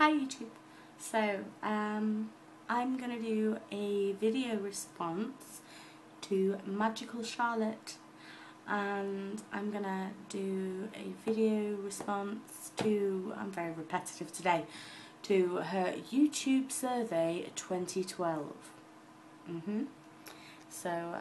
Hi YouTube. So I'm gonna do a video response to Magical Charlotte, and I'm gonna do a video response to, I'm very repetitive today, to her YouTube survey 2012. So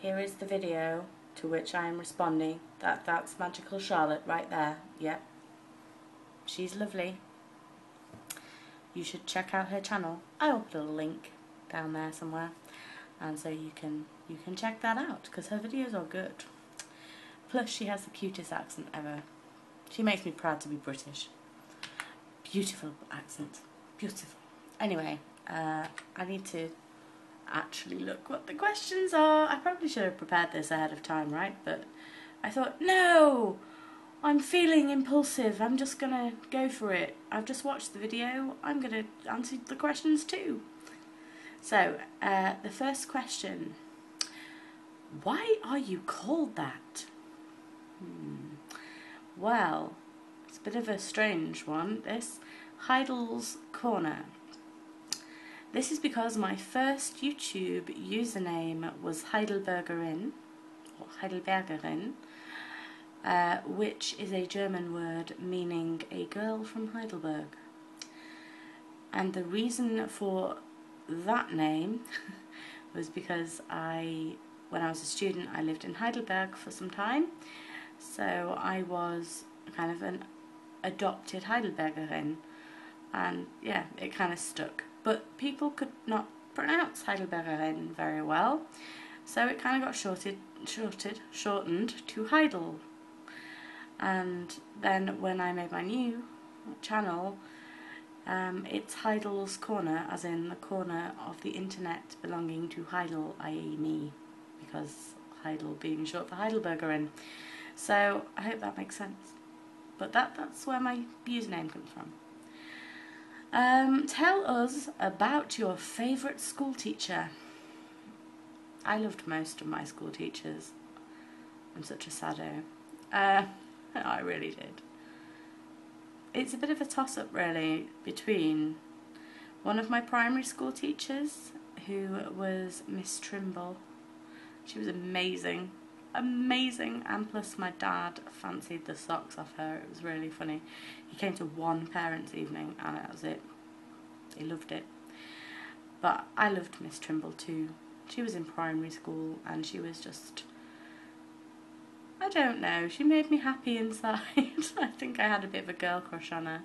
here is the video to which I am responding. That's Magical Charlotte right there. Yep. She's lovely. You should check out her channel. I will put a link down there somewhere, and so you can check that out because her videos are good. Plus she has the cutest accent ever. She makes me proud to be British. Beautiful accent. Beautiful. Anyway, I need to actually look what the questions are. I probably should have prepared this ahead of time, right? But I thought, no! I'm feeling impulsive, I'm just gonna go for it. I've just watched the video, I'm gonna answer the questions too. So, the first question. Why are you called that? Well, it's a bit of a strange one, this. Heidel's Corner. This is because my first YouTube username was Heidelbergerin, or Heidelbergerin, which is a German word meaning a girl from Heidelberg. And the reason for that name was because when I was a student, I lived in Heidelberg for some time, so I was kind of an adopted Heidelbergerin, and yeah, it kind of stuck. But people could not pronounce Heidelbergerin very well, so it kind of got shortened to Heidel. And then when I made my new channel, it's Heidel's Corner, as in the corner of the internet belonging to Heidel, i.e. me, because Heidel being short for Heidelbergerin. So I hope that makes sense. But that's where my username comes from. Tell us about your favourite school teacher. I loved most of my school teachers. I'm such a sado. I really did. It's a bit of a toss-up really between one of my primary school teachers, who was Miss Trimble. She was amazing, and plus my dad fancied the socks off her. It was really funny. He came to one parents' evening and that was it. He loved it. But I loved Miss Trimble too. She was in primary school and she was just, I don't know, she made me happy inside. I think I had a bit of a girl crush on her,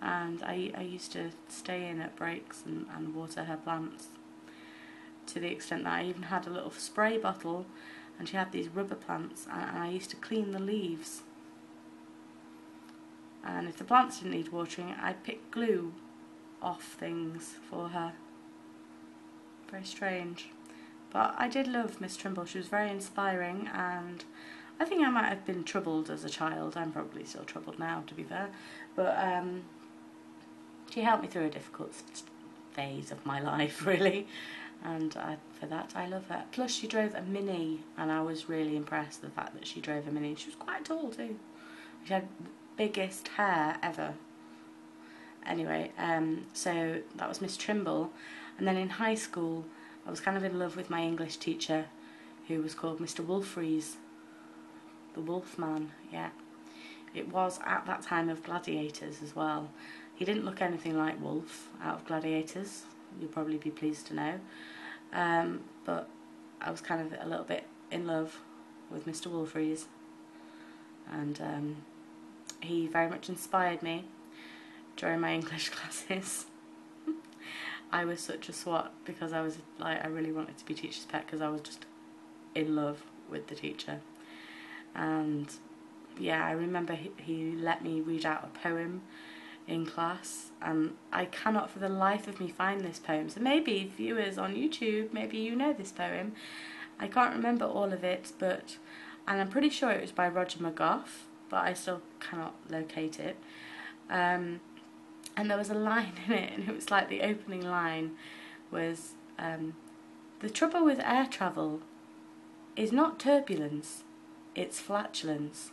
and I used to stay in at breaks and water her plants, to the extent that I even had a little spray bottle, and she had these rubber plants, and I used to clean the leaves. And if the plants didn't need watering, I'd pick glue off things for her. Very strange. But I did love Miss Trimble. She was very inspiring, and I think I might have been troubled as a child. I'm probably still troubled now, to be fair. But she helped me through a difficult phase of my life, really. And for that, I love her. Plus, she drove a Mini, and I was really impressed with the fact that she drove a Mini. She was quite tall, too. She had the biggest hair ever. Anyway, so that was Miss Trimble. And then in high school, I was kind of in love with my English teacher, who was called Mr. Wolfries. The Wolfman, yeah. It was at that time of Gladiators as well. He didn't look anything like Wolf out of Gladiators, you'll probably be pleased to know. But I was kind of a little bit in love with Mr. Wolfries. And he very much inspired me during my English classes. I was such a swot because I was like, I really wanted to be teacher's pet because I was just in love with the teacher. And yeah, I remember he let me read out a poem in class, and I cannot for the life of me find this poem. So maybe viewers on YouTube, maybe you know this poem. I can't remember all of it, and I'm pretty sure it was by Roger McGough, but I still cannot locate it. And there was a line in it, and it was like the opening line was, the trouble with air travel is not turbulence, it's flatulence.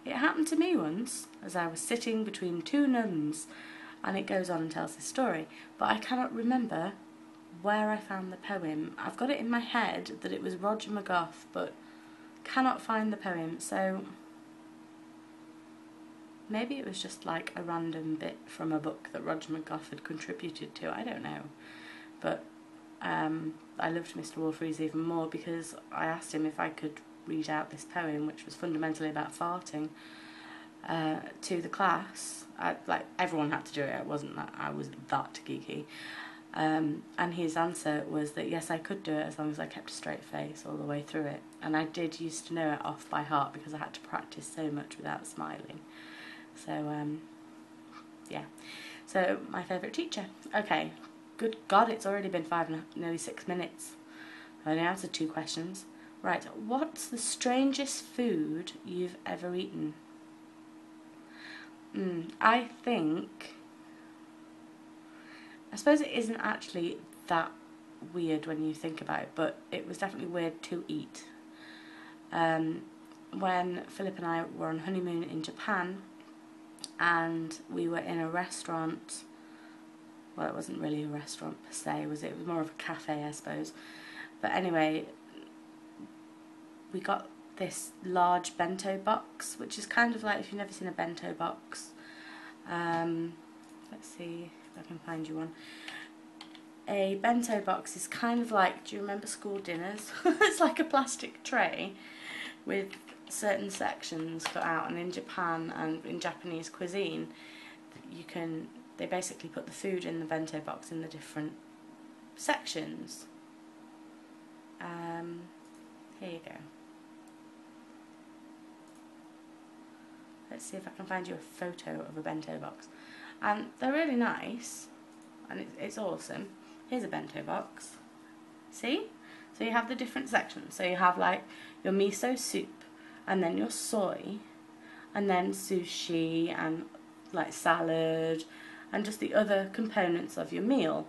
It happened to me once as I was sitting between two nuns, and it goes on and tells this story, but I cannot remember where I found the poem. I've got it in my head that it was Roger McGough, but cannot find the poem, so maybe it was just like a random bit from a book that Roger McGough had contributed to, I don't know. But I loved Mr. Walfreeze even more because I asked him if I could read out this poem, which was fundamentally about farting, to the class. Like, everyone had to do it, it wasn't that I was that geeky. And his answer was that yes, I could do it as long as I kept a straight face all the way through it. And I did used to know it off by heart because I had to practice so much without smiling. So, yeah. So, my favourite teacher. Okay, good God, it's already been nearly 6 minutes. I only answered 2 questions. Right, what's the strangest food you've ever eaten? I suppose it isn't actually that weird when you think about it, but it was definitely weird to eat. When Philip and I were on honeymoon in Japan, and we were in a restaurant, well, it wasn't really a restaurant per se, was it? It was more of a cafe, I suppose. But anyway, we got this large bento box, which is kind of like, if you've never seen a bento box, let's see if I can find you one. A bento box is kind of like, do you remember school dinners? It's like a plastic tray with certain sections cut out, and in Japan and in Japanese cuisine, they basically put the food in the bento box in the different sections. Here you go. Let's see if I can find you a photo of a bento box. And they're really nice, and it's awesome. Here's a bento box. See? So you have the different sections. So you have like your miso soup, and then your soy, and then sushi, and like salad, and just the other components of your meal.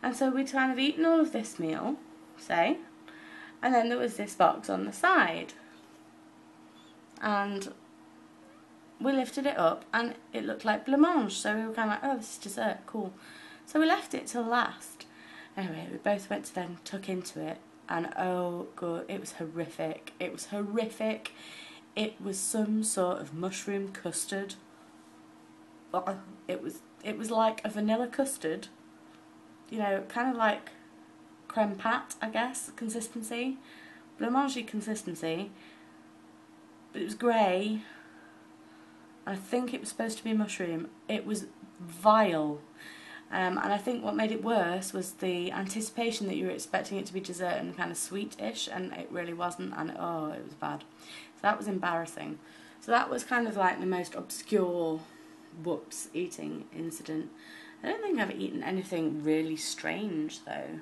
And so we'd kind of eaten all of this meal, say, and then there was this box on the side. And we lifted it up, and it looked like blancmange, so we were kind of like, oh, this is dessert, cool. So we left it till last. Anyway, we both went to then tuck into it, and oh god, it was horrific. It was horrific. It was some sort of mushroom custard. It was like a vanilla custard, you know, kind of like creme pat, I guess, consistency, blancmange consistency, but it was grey. I think it was supposed to be mushroom. It was vile. And I think what made it worse was the anticipation that you were expecting it to be dessert and kind of sweetish, and it really wasn't, and oh, it was bad. So that was embarrassing. So that was kind of like the most obscure whoops eating incident. I don't think I've eaten anything really strange though.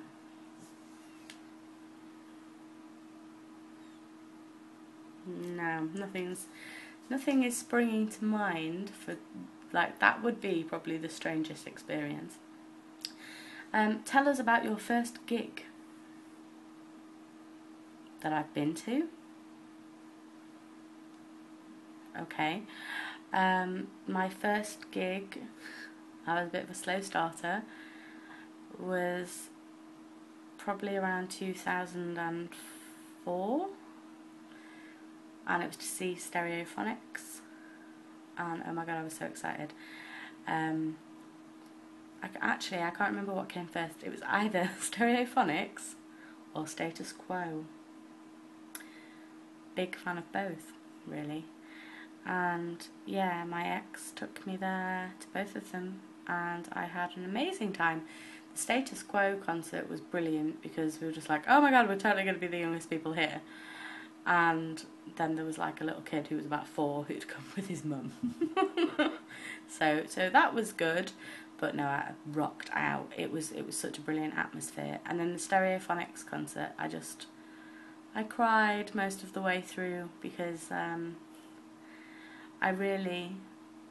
No, nothing is springing to mind for, like, that would be probably the strangest experience. Tell us about your first gig that I've been to. Okay. My first gig, I was a bit of a slow starter, was probably around 2004. And it was to see Stereophonics, and oh my god, I was so excited. Actually, I can't remember what came first. It was either Stereophonics or Status Quo. Big fan of both, really. And yeah, my ex took me there to both of them, and I had an amazing time. The Status Quo concert was brilliant because we were just like, oh my god, we're totally going to be the youngest people here. And then there was like a little kid who was about 4 who'd come with his mum. so that was good, but no, I rocked out. It was such a brilliant atmosphere. And then the Stereophonics concert, I cried most of the way through because I'm really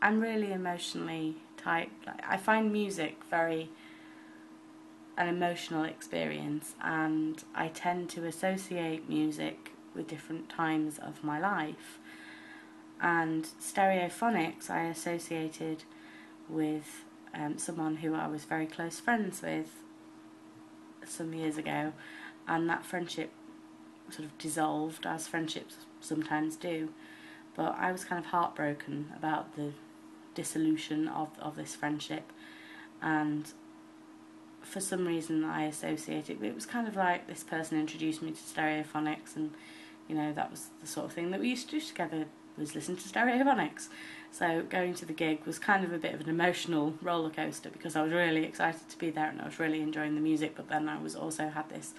emotionally tight. I find music very an emotional experience, and I tend to associate music with different times of my life. And stereophonics I associated with someone who I was very close friends with some years ago, and that friendship sort of dissolved, as friendships sometimes do. But I was kind of heartbroken about the dissolution of this friendship, and for some reason I associated it was kind of like this person introduced me to stereophonics, and you know, that was the sort of thing that we used to do together, was listen to stereophonics. So going to the gig was kind of a bit of an emotional roller coaster, because I was really excited to be there and I was really enjoying the music, but then I was also had this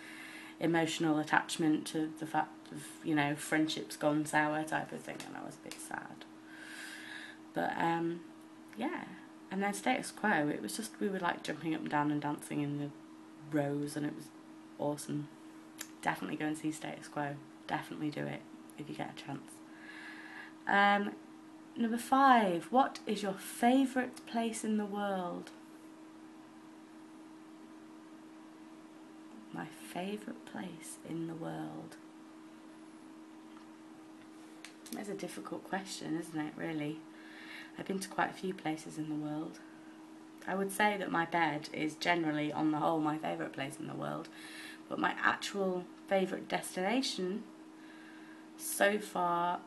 emotional attachment to the fact of, you know, friendships gone sour type of thing, and I was a bit sad. But yeah, and then Status Quo, it was just, we were like jumping up and down and dancing in the rows, and it was awesome. Definitely go and see Status Quo. Definitely do it if you get a chance. Number 5, what is your favourite place in the world? My favourite place in the world. That's a difficult question, isn't it, really? I've been to quite a few places in the world. I would say that my bed is generally, on the whole, my favourite place in the world, but my actual favourite destination so far,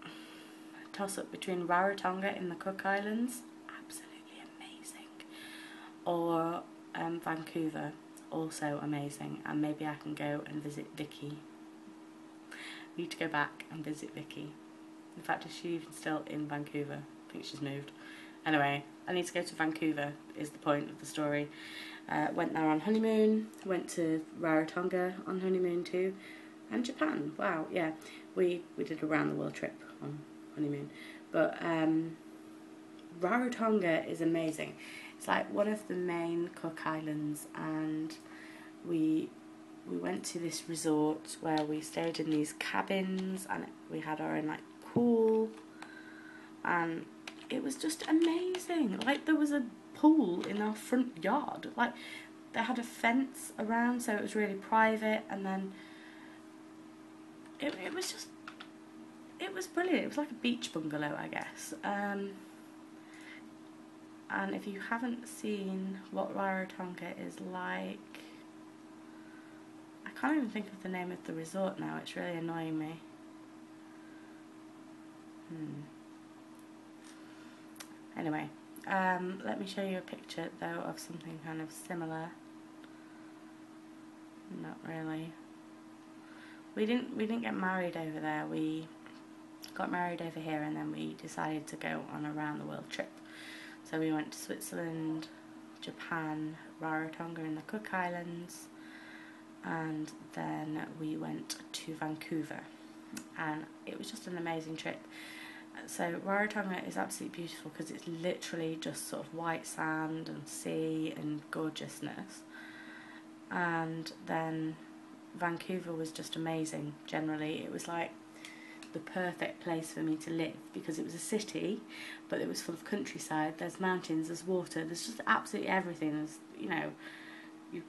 a toss up between Rarotonga in the Cook Islands, absolutely amazing, or Vancouver, also amazing, and maybe I can go and visit Vicky. Need to go back and visit Vicky. In fact, is she even still in Vancouver? I think she's moved. Anyway, I need to go to Vancouver, is the point of the story. Went there on honeymoon, went to Rarotonga on honeymoon too, and Japan. Wow, yeah. We did a round the world trip on honeymoon. But Rarotonga is amazing. It's like one of the main Cook Islands, and we went to this resort where we stayed in these cabins, and we had our own like pool, and it was just amazing. Like, there was a pool in our front yard. Like, they had a fence around, so it was really private, and then it was just, it was brilliant. It was like a beach bungalow, I guess. And if you haven't seen what Rarotonga is like, I can't even think of the name of the resort now. It's really annoying me. Anyway, let me show you a picture though of something kind of similar. Not really. We didn't get married over there. We got married over here, and then we decided to go on a round the world trip. So we went to Switzerland, Japan, Rarotonga in the Cook Islands, and then we went to Vancouver, and it was just an amazing trip. So Rarotonga is absolutely beautiful because it's literally just sort of white sand and sea and gorgeousness, and then Vancouver was just amazing. Generally, it was like the perfect place for me to live, because it was a city but it was full of countryside. There's mountains, there's water, there's just absolutely everything. There's, you know, you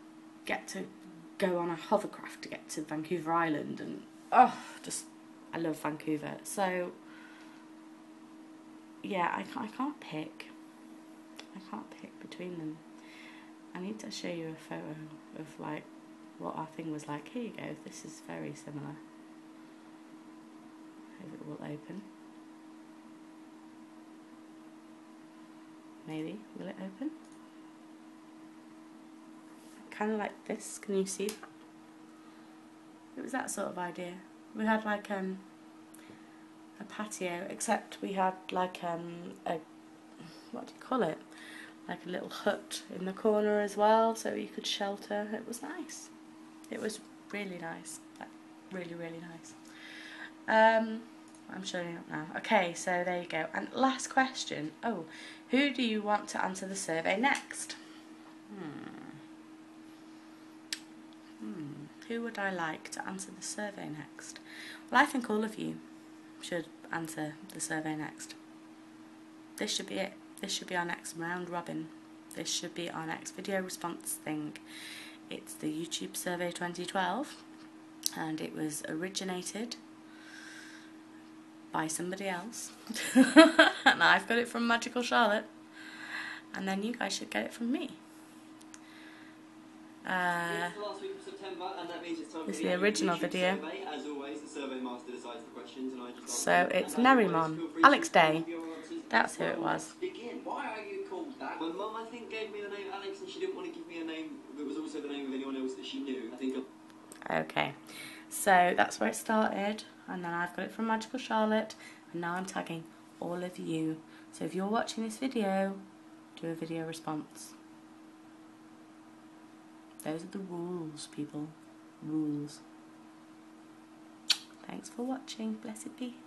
get to go on a hovercraft to get to Vancouver Island, and I love Vancouver. So yeah, I can't pick between them. I need to show you a photo of like what our thing was like. Here you go, this is very similar. Hope it will open. Maybe, will it open? Kind of like this, can you see that? It was that sort of idea. We had like a patio, except we had like a, what do you call it? Like a little hut in the corner as well, so you could shelter. It was nice. It was really nice. Like, really, really nice. I'm showing up now. Okay, so there you go. And last question. Oh, who do you want to answer the survey next? Who would I like to answer the survey next? Well, I think all of you should answer the survey next. This should be it. This should be our next round robin. This should be our next video response thing. It's the YouTube survey 2012, and it was originated by somebody else. And I've got it from Magical Charlotte. And then you guys should get it from me. It's the last week of September, and that means it's time This is for the original video. survey. As always, the survey master decides the questions, and I just So it's Merrymon, Alex Day. That's who it was. Why are you called that? My mum, I think, gave me the name Alex, and she didn't want to give me a name that was also the name of anyone else that she knew. I think. Okay, so that's where it started, and then I've got it from Magical Charlotte, and now I'm tagging all of you. So if you're watching this video, do a video response. Those are the rules, people. Rules. Thanks for watching. Blessed be.